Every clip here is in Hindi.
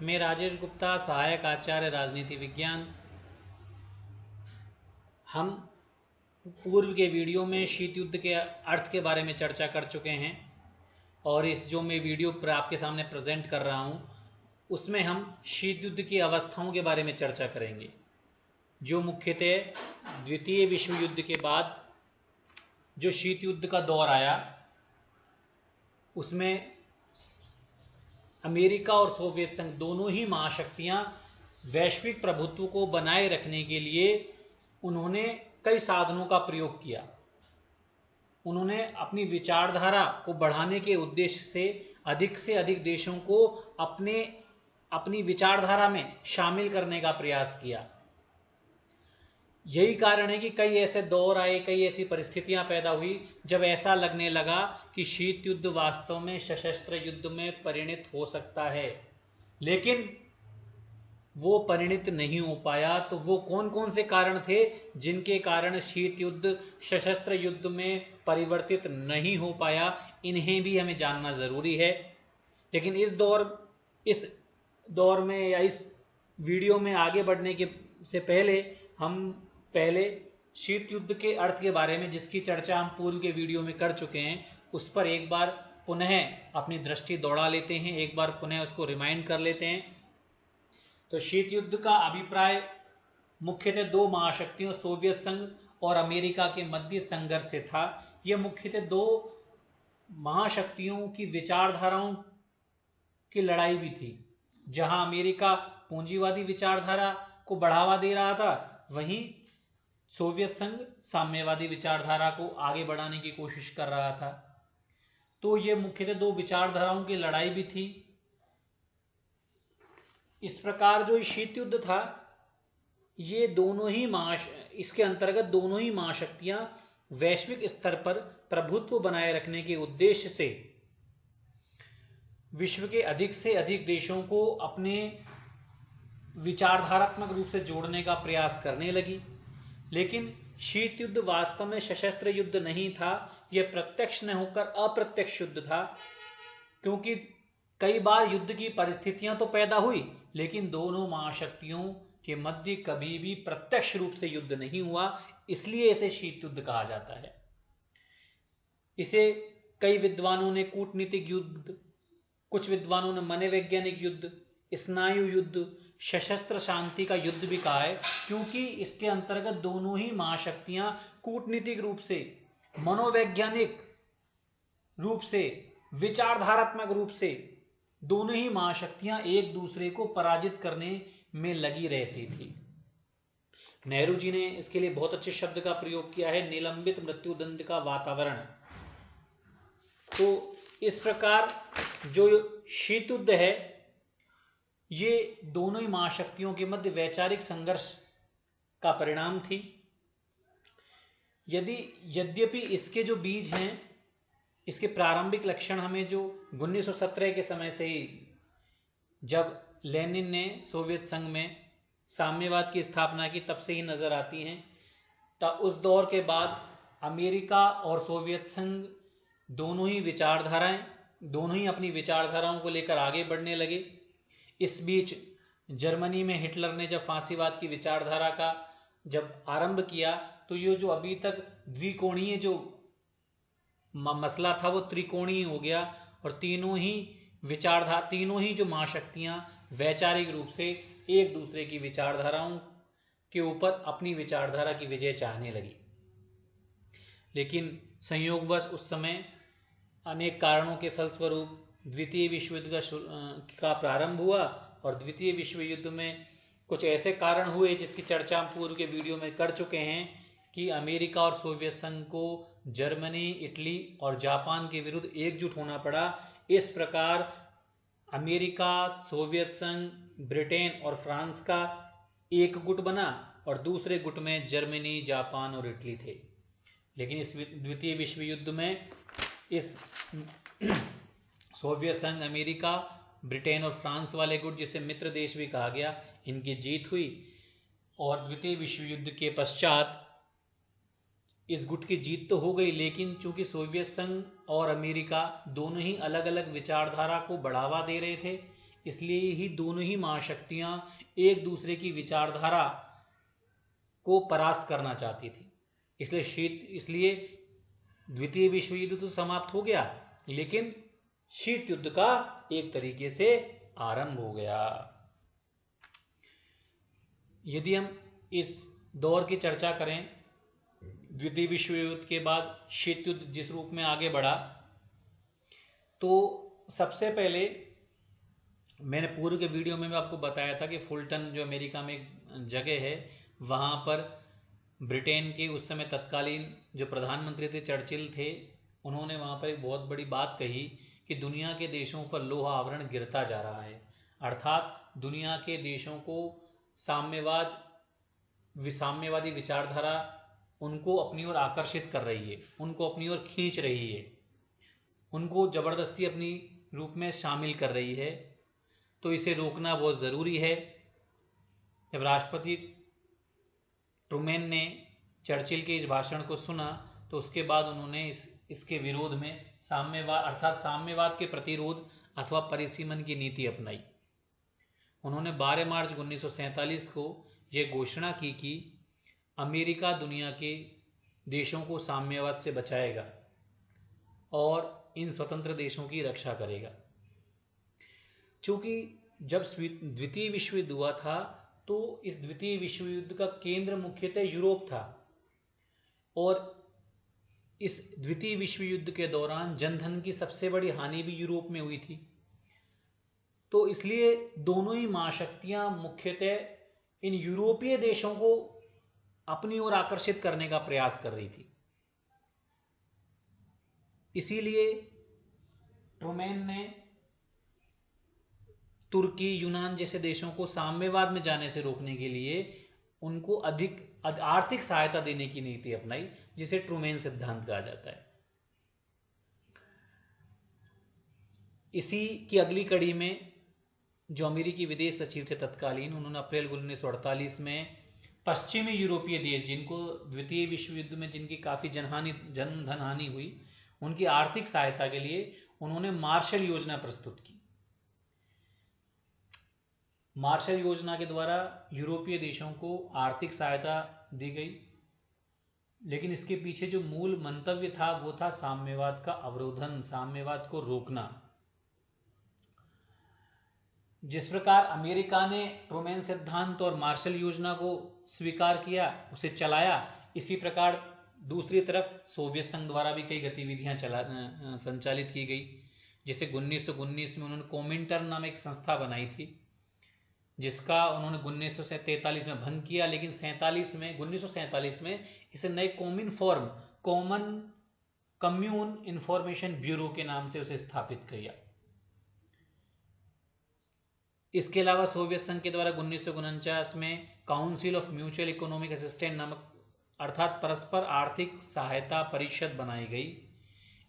मैं राजेश गुप्ता, सहायक आचार्य राजनीति विज्ञान। हम पूर्व के वीडियो में शीत युद्ध के अर्थ के बारे में चर्चा कर चुके हैं और इस जो मैं वीडियो पर आपके सामने प्रेजेंट कर रहा हूं उसमें हम शीत युद्ध की अवस्थाओं के बारे में चर्चा करेंगे, जो मुख्यतः द्वितीय विश्व युद्ध के बाद जो शीत युद्ध का दौर आया उसमें अमेरिका और सोवियत संघ दोनों ही महाशक्तियां वैश्विक प्रभुत्व को बनाए रखने के लिए उन्होंने कई साधनों का प्रयोग किया। उन्होंने अपनी विचारधारा को बढ़ाने के उद्देश्य से अधिक देशों को अपनी विचारधारा में शामिल करने का प्रयास किया। यही कारण है कि कई ऐसे दौर आए, कई ऐसी परिस्थितियां पैदा हुई जब ऐसा लगने लगा कि शीत युद्ध वास्तव में सशस्त्र युद्ध में परिणित हो सकता है, लेकिन वो परिणित नहीं हो पाया। तो वो कौन कौन से कारण थे जिनके कारण शीत युद्ध सशस्त्र युद्ध में परिवर्तित नहीं हो पाया, इन्हें भी हमें जानना जरूरी है। लेकिन इस दौर में या इस वीडियो में आगे बढ़ने से पहले हम शीत युद्ध के अर्थ के बारे में, जिसकी चर्चा हम पूर्व के वीडियो में कर चुके हैं, उस पर एक बार पुनः अपनी दृष्टि दौड़ा लेते हैं, एक बार पुनः उसको रिमाइंड कर लेते हैं। तो शीत युद्ध का अभिप्राय मुख्यतः दो महाशक्तियों सोवियत संघ और अमेरिका के मध्य संघर्ष से था। यह मुख्यतः दो महाशक्तियों की विचारधाराओं की लड़ाई भी थी। जहां अमेरिका पूंजीवादी विचारधारा को बढ़ावा दे रहा था, वहीं सोवियत संघ साम्यवादी विचारधारा को आगे बढ़ाने की कोशिश कर रहा था। तो यह मुख्यतः दो विचारधाराओं की लड़ाई भी थी। इस प्रकार जो शीत युद्ध था, ये इसके अंतर्गत दोनों ही महाशक्तियां वैश्विक स्तर पर प्रभुत्व बनाए रखने के उद्देश्य से विश्व के अधिक से अधिक देशों को अपने विचारधारात्मक रूप से जोड़ने का प्रयास करने लगी। लेकिन शीत युद्ध वास्तव में सशस्त्र युद्ध नहीं था, यह प्रत्यक्ष न होकर अप्रत्यक्ष युद्ध था। क्योंकि कई बार युद्ध की परिस्थितियां तो पैदा हुई, लेकिन दोनों महाशक्तियों के मध्य कभी भी प्रत्यक्ष रूप से युद्ध नहीं हुआ, इसलिए इसे शीत युद्ध कहा जाता है। इसे कई विद्वानों ने कूटनीतिक युद्ध, कुछ विद्वानों ने मनोवैज्ञानिक युद्ध, स्नायु युद्ध, सशस्त्र शांति का युद्ध भी कहा है, क्योंकि इसके अंतर्गत दोनों ही महाशक्तियां कूटनीतिक रूप से, मनोवैज्ञानिक रूप से, विचारधारात्मक रूप से दोनों ही महाशक्तियां एक दूसरे को पराजित करने में लगी रहती थी। नेहरू जी ने इसके लिए बहुत अच्छे शब्द का प्रयोग किया है, निलंबित मृत्युदंड का वातावरण। तो इस प्रकार जो शीत युद्ध है, ये दोनों ही महाशक्तियों के मध्य वैचारिक संघर्ष का परिणाम थी। यद्यपि इसके जो बीज हैं, इसके प्रारंभिक लक्षण हमें जो 1917 के समय से ही, जब लेनिन ने सोवियत संघ में साम्यवाद की स्थापना की, तब से ही नजर आती हैं। तब उस दौर के बाद अमेरिका और सोवियत संघ दोनों ही अपनी विचारधाराओं को लेकर आगे बढ़ने लगे। इस बीच जर्मनी में हिटलर ने जब फांसीवाद की विचारधारा का जब आरंभ किया, तो ये जो अभी तक द्विकोणीय जो मसला था वो त्रिकोणीय हो गया और तीनों ही जो महाशक्तियां वैचारिक रूप से एक दूसरे की विचारधाराओं के ऊपर अपनी विचारधारा की विजय चाहने लगी। लेकिन संयोगवश उस समय अनेक कारणों के फलस्वरूप द्वितीय विश्व युद्ध का प्रारंभ हुआ और द्वितीय विश्व युद्ध में कुछ ऐसे कारण हुए जिसकी चर्चा हम पूर्व के वीडियो में कर चुके हैं कि अमेरिका और सोवियत संघ को जर्मनी, इटली और जापान के विरुद्ध एकजुट होना पड़ा। इस प्रकार अमेरिका, सोवियत संघ, ब्रिटेन और फ्रांस का एक गुट बना और दूसरे गुट में जर्मनी, जापान और इटली थे। लेकिन इस द्वितीय विश्व युद्ध में इस सोवियत संघ, अमेरिका, ब्रिटेन और फ्रांस वाले गुट, जिसे मित्र देश भी कहा गया, इनकी जीत हुई और द्वितीय विश्व युद्ध के पश्चात इस गुट की जीत तो हो गई, लेकिन चूंकि सोवियत संघ और अमेरिका दोनों ही अलग अलग विचारधारा को बढ़ावा दे रहे थे, इसलिए ही दोनों ही महाशक्तियां एक दूसरे की विचारधारा को परास्त करना चाहती थी। इसलिए द्वितीय विश्व युद्ध तो समाप्त हो गया, लेकिन शीत युद्ध का एक तरीके से आरंभ हो गया। यदि हम इस दौर की चर्चा करें, द्वितीय विश्व युद्ध के बाद शीत युद्ध जिस रूप में आगे बढ़ा, तो सबसे पहले मैंने पूर्व के वीडियो में आपको बताया था कि फुलटन जो अमेरिका में एक जगह है, वहां पर ब्रिटेन के उस समय तत्कालीन जो प्रधानमंत्री थे चर्चिल थे, उन्होंने वहां पर एक बहुत बड़ी बात कही कि दुनिया के देशों पर लोहा आवरण गिरता जा रहा है, अर्थात दुनिया के देशों को साम्यवादी विचारधारा उनको अपनी ओर आकर्षित कर रही है, उनको अपनी ओर खींच रही है, उनको जबरदस्ती अपनी रूप में शामिल कर रही है। तो इसे रोकना बहुत जरूरी है। जब राष्ट्रपति ट्रूमैन ने चर्चिल के इस भाषण को सुना, तो उसके बाद उन्होंने इसके विरोध में साम्यवाद अर्थात साम्यवाद के प्रतिरोध अथवा परिसीमन की नीति अपनाई। उन्होंने 12 मार्च 1947 को यह घोषणा की कि अमेरिका दुनिया के देशों को साम्यवाद से बचाएगा और इन स्वतंत्र देशों की रक्षा करेगा। चूंकि जब द्वितीय विश्व युद्ध हुआ था, तो इस द्वितीय विश्व युद्ध का केंद्र मुख्यतः यूरोप था, और इस द्वितीय विश्व युद्ध के दौरान जनधन की सबसे बड़ी हानि भी यूरोप में हुई थी। तो इसलिए दोनों ही महाशक्तियां मुख्यतः इन यूरोपीय देशों को अपनी ओर आकर्षित करने का प्रयास कर रही थी। इसीलिए ट्रूमैन ने तुर्की, यूनान जैसे देशों को साम्यवाद में जाने से रोकने के लिए उनको अधिक आर्थिक सहायता देने की नीति अपनाई, जिसे ट्रूमैन सिद्धांत कहा जाता है। इसी की अगली कड़ी में जो अमेरिकी विदेश सचिव थे तत्कालीन, उन्होंने अप्रैल 1948 में पश्चिमी यूरोपीय देश जिनको द्वितीय विश्व युद्ध में जिनकी काफी जनधन हानि हुई, उनकी आर्थिक सहायता के लिए उन्होंने मार्शल योजना प्रस्तुत की। मार्शल योजना के द्वारा यूरोपीय देशों को आर्थिक सहायता दी गई, लेकिन इसके पीछे जो मूल मंतव्य था वो था साम्यवाद का अवरोधन, साम्यवाद को रोकना। जिस प्रकार अमेरिका ने ट्रूमैन सिद्धांत और मार्शल योजना को स्वीकार किया, उसे चलाया, इसी प्रकार दूसरी तरफ सोवियत संघ द्वारा भी कई गतिविधियां संचालित की गई। जिसे 1919 में उन्होंने कोमिंटर्न नाम एक संस्था बनाई थी, जिसका उन्होंने 1943 में भंग किया, लेकिन 1947 में इसे नए कॉमन कम्यून इंफॉर्मेशन ब्यूरो के नाम से उसे स्थापित किया। इसके अलावा सोवियत संघ के द्वारा 1949 में council of mutual economic assistance नामक अर्थात परस्पर आर्थिक सहायता परिषद बनाई गई।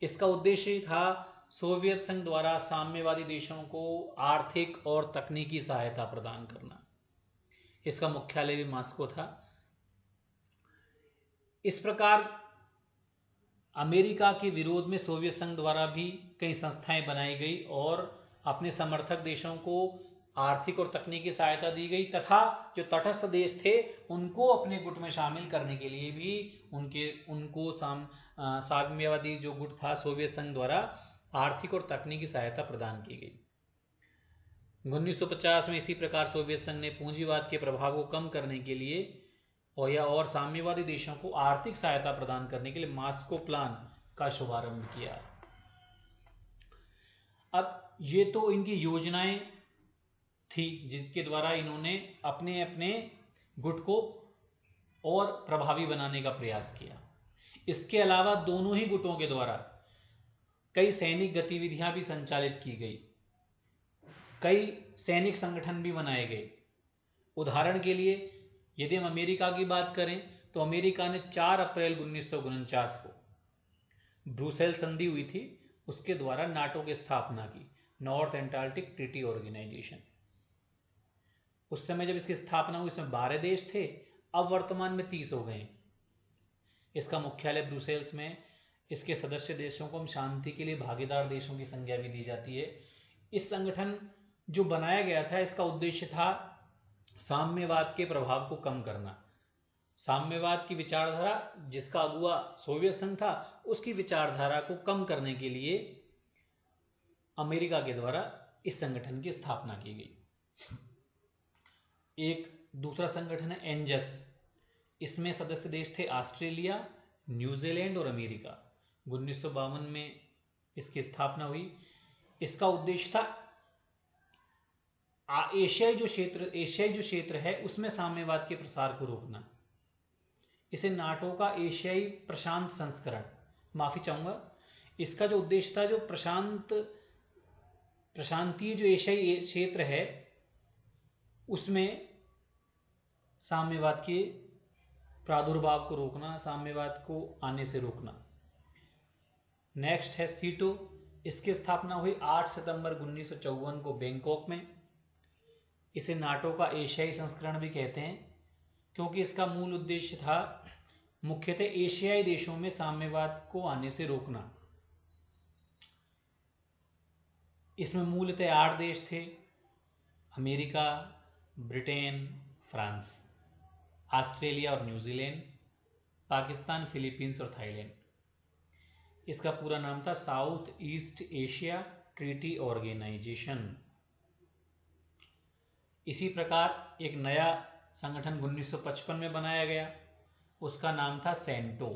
इसका उद्देश्य था सोवियत संघ द्वारा साम्यवादी देशों को आर्थिक और तकनीकी सहायता प्रदान करना। इसका मुख्यालय भी मॉस्को था। इस प्रकार अमेरिका के विरोध में सोवियत संघ द्वारा भी कई संस्थाएं बनाई गई और अपने समर्थक देशों को आर्थिक और तकनीकी सहायता दी गई, तथा जो तटस्थ देश थे उनको अपने गुट में शामिल करने के लिए भी उनको साम्यवादी जो गुट था सोवियत संघ द्वारा आर्थिक और तकनीकी सहायता प्रदान की गई। 1950 में इसी प्रकार सोवियत संघ ने पूंजीवाद के प्रभाव को कम करने के लिए और साम्यवादी देशों को आर्थिक सहायता प्रदान करने के लिए मॉस्को प्लान का शुभारंभ किया। अब ये तो इनकी योजनाएं थी जिसके द्वारा इन्होंने अपने अपने गुट को और प्रभावी बनाने का प्रयास किया। इसके अलावा दोनों ही गुटों के द्वारा कई सैनिक गतिविधियां भी संचालित की गई, कई सैनिक संगठन भी बनाए गए। उदाहरण के लिए यदि हम अमेरिका की बात करें तो अमेरिका ने 4 अप्रैल 1949 को ब्रुसेल संधि हुई थी, उसके द्वारा नाटो की स्थापना की, नॉर्थ एंटार्क्टिक ट्रीटी ऑर्गेनाइजेशन। उस समय जब इसकी स्थापना हुई इसमें 12 देश थे, अब वर्तमान में 30 हो गए। इसका मुख्यालय ब्रुसेल्स में। इसके सदस्य देशों को हम शांति के लिए भागीदार देशों की संज्ञा भी दी जाती है। इस संगठन जो बनाया गया था इसका उद्देश्य था साम्यवाद के प्रभाव को कम करना। साम्यवाद की विचारधारा जिसका अगुआ सोवियत संघ था, उसकी विचारधारा को कम करने के लिए अमेरिका के द्वारा इस संगठन की स्थापना की गई। एक दूसरा संगठन है एंजस। इसमें सदस्य देश थे ऑस्ट्रेलिया, न्यूजीलैंड और अमेरिका। 1952 में इसकी स्थापना हुई। इसका उद्देश्य था एशियाई जो क्षेत्र है उसमें साम्यवाद के प्रसार को रोकना। इसे नाटो का एशियाई प्रशांत संस्करण, माफी चाहूंगा, इसका जो उद्देश्य था, जो प्रशांतीय जो एशियाई क्षेत्र है उसमें साम्यवाद के प्रादुर्भाव को रोकना, साम्यवाद को आने से रोकना। नेक्स्ट है सीटो। इसकी स्थापना हुई 8 सितंबर 1954 को बैंकॉक में। इसे नाटो का एशियाई संस्करण भी कहते हैं क्योंकि इसका मूल उद्देश्य था मुख्यतः एशियाई देशों में साम्यवाद को आने से रोकना। इसमें मूलतः 8 देश थे: अमेरिका, ब्रिटेन, फ्रांस, ऑस्ट्रेलिया और न्यूजीलैंड, पाकिस्तान, फिलीपींस और थाईलैंड। इसका पूरा नाम था South East Asia Treaty Organization. इसी प्रकार एक नया संगठन 1955 में बनाया गया, उसका नाम था सेंटो।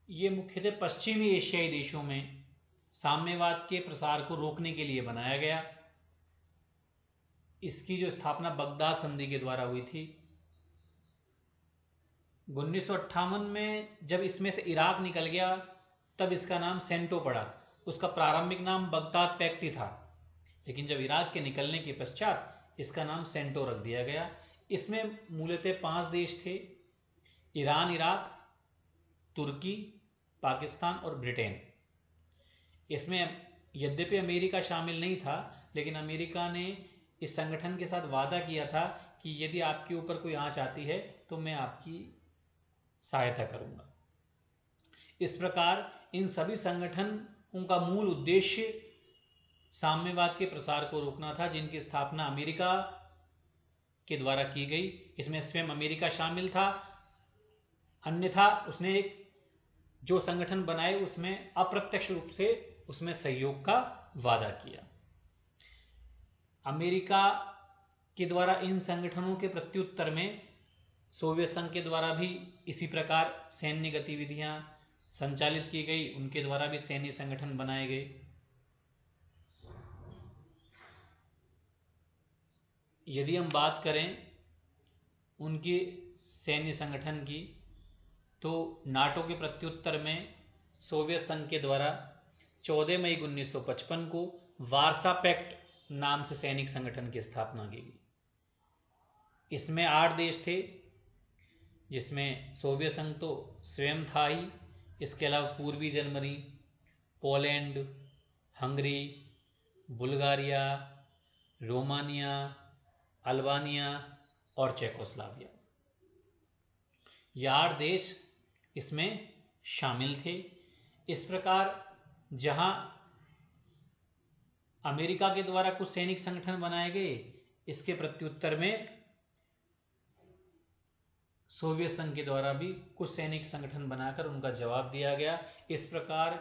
ये मुख्यतः पश्चिमी एशियाई देशों में साम्यवाद के प्रसार को रोकने के लिए बनाया गया। इसकी जो स्थापना बगदाद संधि के द्वारा हुई थी। 1958 में जब इसमें से इराक निकल गया तब इसका नाम सेंटो पड़ा। उसका प्रारंभिक नाम बगदाद पैक्ट ही था, लेकिन जब इराक के निकलने के पश्चात इसका नाम सेंटो रख दिया गया। इसमें मूलतः 5 देश थे: ईरान, इराक, तुर्की, पाकिस्तान और ब्रिटेन। इसमें यद्यपि अमेरिका शामिल नहीं था, लेकिन अमेरिका ने इस संगठन के साथ वादा किया था कि यदि आपके ऊपर कोई आंच आती है तो मैं आपकी सहायता करूंगा। इस प्रकार इन सभी संगठनों का मूल उद्देश्य साम्यवाद के प्रसार को रोकना था, जिनकी स्थापना अमेरिका के द्वारा की गई। इसमें स्वयं अमेरिका शामिल था, अन्यथा उसने एक जो संगठन बनाए उसमें अप्रत्यक्ष रूप से उसमें सहयोग का वादा किया। अमेरिका के द्वारा इन संगठनों के प्रत्युत्तर में सोवियत संघ के द्वारा भी इसी प्रकार सैन्य गतिविधियां संचालित की गई, उनके द्वारा भी सैन्य संगठन बनाए गए। यदि हम बात करें उनके सैन्य संगठन की, तो नाटो के प्रत्युत्तर में सोवियत संघ के द्वारा 14 मई 1955 को वार्सा पैक्ट नाम से सैनिक संगठन की स्थापना की गई। इसमें 8 देश थे, जिसमें सोवियत संघ तो स्वयं था ही, इसके अलावा पूर्वी Germany, Poland, Hungary, Bulgaria, Romania, Albania और चेकोस्लोवाकिया। ये 8 देश इसमें शामिल थे। इस प्रकार जहां अमेरिका के द्वारा कुछ सैनिक संगठन बनाए गए, इसके प्रत्युत्तर में सोवियत संघ के द्वारा भी कुछ सैनिक संगठन बनाकर उनका जवाब दिया गया। इस प्रकार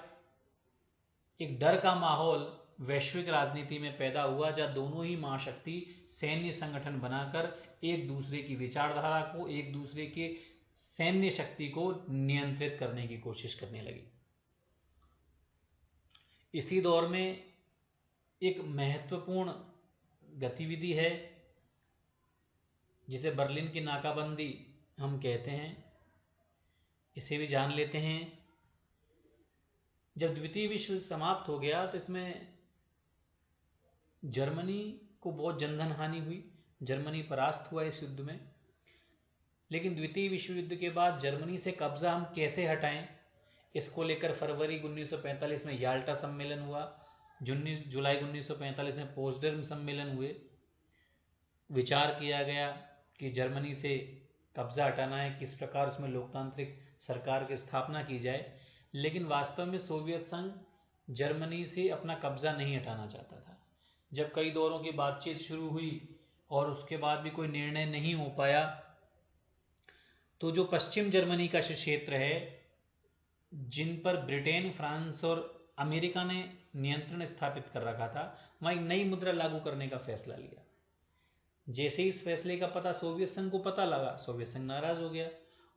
एक डर का माहौल वैश्विक राजनीति में पैदा हुआ, जहां दोनों ही महाशक्ति सैन्य संगठन बनाकर एक दूसरे की विचारधारा को, एक दूसरे के सैन्य शक्ति को नियंत्रित करने की कोशिश करने लगी। इसी दौर में एक महत्वपूर्ण गतिविधि है जिसे बर्लिन की नाकाबंदी हम कहते हैं, इसे भी जान लेते हैं। जब द्वितीय विश्व समाप्त हो गया तो इसमें जर्मनी को बहुत जनधन हानि हुई, जर्मनी परास्त हुआ इस युद्ध में। लेकिन द्वितीय विश्व युद्ध के बाद जर्मनी से कब्जा हम कैसे हटाएं, इसको लेकर फरवरी 1945 में याल्टा सम्मेलन हुआ, जुलाई 1945 में पोट्सडम सम्मेलन हुए। विचार किया गया कि जर्मनी से कब्जा हटाना है, किस प्रकार उसमें लोकतांत्रिक सरकार की स्थापना की जाए। लेकिन वास्तव में सोवियत संघ जर्मनी से अपना कब्जा नहीं हटाना चाहता था। जब कई दौरों की बातचीत शुरू हुई और उसके बाद भी कोई निर्णय नहीं हो पाया, तो जो पश्चिम जर्मनी का क्षेत्र है, जिन पर ब्रिटेन, फ्रांस और अमेरिका ने नियंत्रण स्थापित कर रखा था, वहां एक नई मुद्रा लागू करने का फैसला लिया। जैसे ही इस फैसले का पता सोवियत संघ को पता लगा, सोवियत संघ नाराज हो गया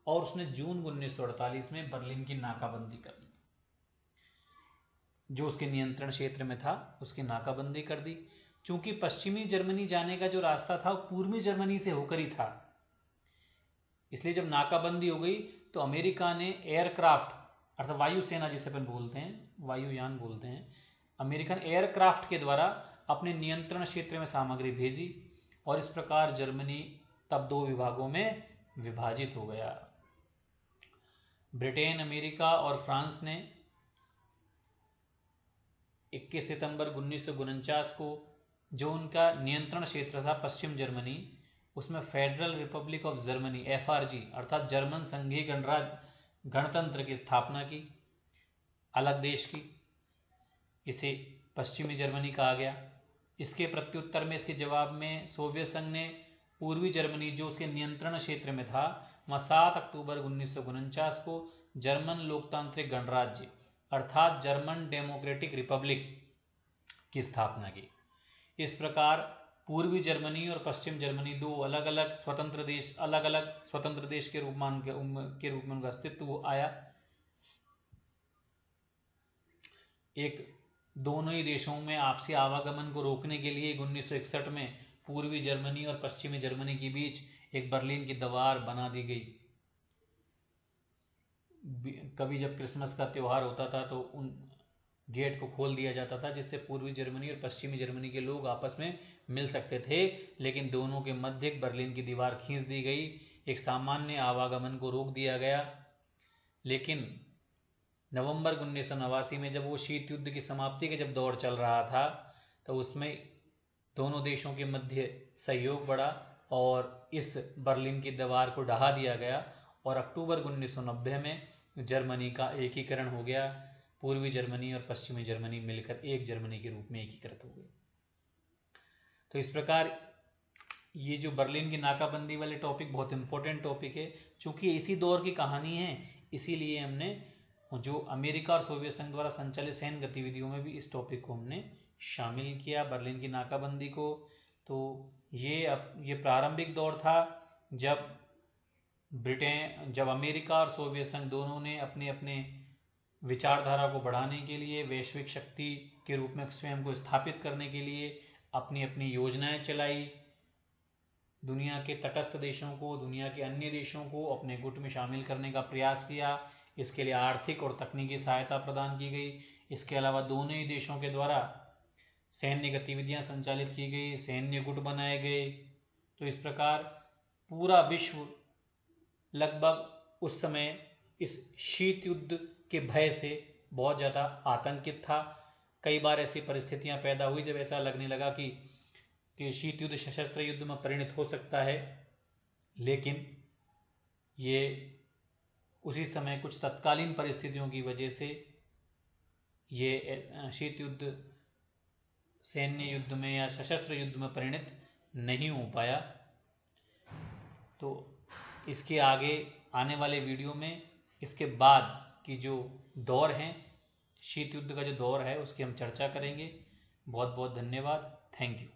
और उसने जून 1948 में बर्लिन की नाकाबंदी कर दी। जो उसके नियंत्रण क्षेत्र में था उसकी नाकाबंदी कर दी। चूंकि पश्चिमी जर्मनी जाने का जो रास्ता था वो पूर्वी जर्मनी से होकर ही था, इसलिए जब नाकाबंदी हो गई तो अमेरिका ने एयरक्राफ्ट, अर्थात वायुसेना जिसे अपन बोलते हैं, वायुयान बोलते हैं, अमेरिकन एयरक्राफ्ट के द्वारा अपने नियंत्रण क्षेत्र में सामग्री भेजी और इस प्रकार जर्मनी तब दो विभागों में विभाजित हो गया। ब्रिटेन, अमेरिका और फ्रांस ने 21 सितंबर 1949 को जो उनका नियंत्रण क्षेत्र था पश्चिम जर्मनी, उसमें federal Republic of Germany FRG अर्थात जर्मन संघीय गणराज्य गणतंत्र की स्थापना की, अलग देश की। इसे पश्चिमी जर्मनी कहा गया। इसके प्रत्युत्तर में, इसके जवाब में सोवियत संघ ने पूर्वी जर्मनी जो उसके नियंत्रण क्षेत्र में था, वहां 7 अक्टूबर 1949 को जर्मन लोकतांत्रिक गणराज्य अर्थात जर्मन डेमोक्रेटिक रिपब्लिक की स्थापना की। इस प्रकार पूर्वी जर्मनी और पश्चिम जर्मनी दो अलग अलग स्वतंत्र देश के रूप में उनका अस्तित्व आया। एक दोनों ही देशों में आपसी आवागमन को रोकने के लिए 1961 में पूर्वी जर्मनी और पश्चिमी जर्मनी के बीच एक बर्लिन की दीवार बना दी गई। कभी जब क्रिसमस का त्यौहार होता था तो उन गेट को खोल दिया जाता था, जिससे पूर्वी जर्मनी और पश्चिमी जर्मनी के लोग आपस में मिल सकते थे, लेकिन दोनों के मध्य एक बर्लिन की दीवार खींच दी गई, एक सामान्य आवागमन को रोक दिया गया। लेकिन नवंबर 1989 में जब वो शीत युद्ध की समाप्ति का जब दौर चल रहा था, तो उसमें दोनों देशों के मध्य सहयोग बढ़ा और इस बर्लिन की दीवार को ढहा दिया गया और अक्टूबर 1990 में जर्मनी का एकीकरण हो गया। पूर्वी जर्मनी और पश्चिमी जर्मनी मिलकर एक जर्मनी के रूप में एकीकृत हो गए। तो इस प्रकार ये जो बर्लिन की नाकाबंदी वाले टॉपिक बहुत इंपॉर्टेंट टॉपिक है। चूंकि इसी दौर की कहानी है, इसीलिए हमने जो अमेरिका और सोवियत संघ द्वारा संचालित सैन्य गतिविधियों में भी इस टॉपिक को हमने शामिल किया, बर्लिन की नाकाबंदी को। तो ये प्रारंभिक दौर था जब अमेरिका और सोवियत संघ दोनों ने अपने अपने विचारधारा को बढ़ाने के लिए, वैश्विक शक्ति के रूप में स्वयं को स्थापित करने के लिए अपनी अपनी योजनाएं चलाई। दुनिया के तटस्थ देशों को, दुनिया के अन्य देशों को अपने गुट में शामिल करने का प्रयास किया। इसके लिए आर्थिक और तकनीकी सहायता प्रदान की गई। इसके अलावा दोनों ही देशों के द्वारा सैन्य गतिविधियां संचालित की गई, सैन्य गुट बनाए गए। तो इस प्रकार पूरा विश्व लगभग उस समय इस शीत युद्ध के भय से बहुत ज़्यादा आतंकित था। कई बार ऐसी परिस्थितियां पैदा हुई जब ऐसा लगने लगा कि शीत युद्ध सशस्त्र युद्ध में परिणत हो सकता है, लेकिन ये उसी समय कुछ तत्कालीन परिस्थितियों की वजह से ये शीत युद्ध सैन्य युद्ध में या सशस्त्र युद्ध में परिणत नहीं हो पाया। तो इसके आगे आने वाले वीडियो में इसके बाद की जो दौर है, शीत युद्ध का जो दौर है, उसकी हम चर्चा करेंगे। बहुत बहुत धन्यवाद। Thank you.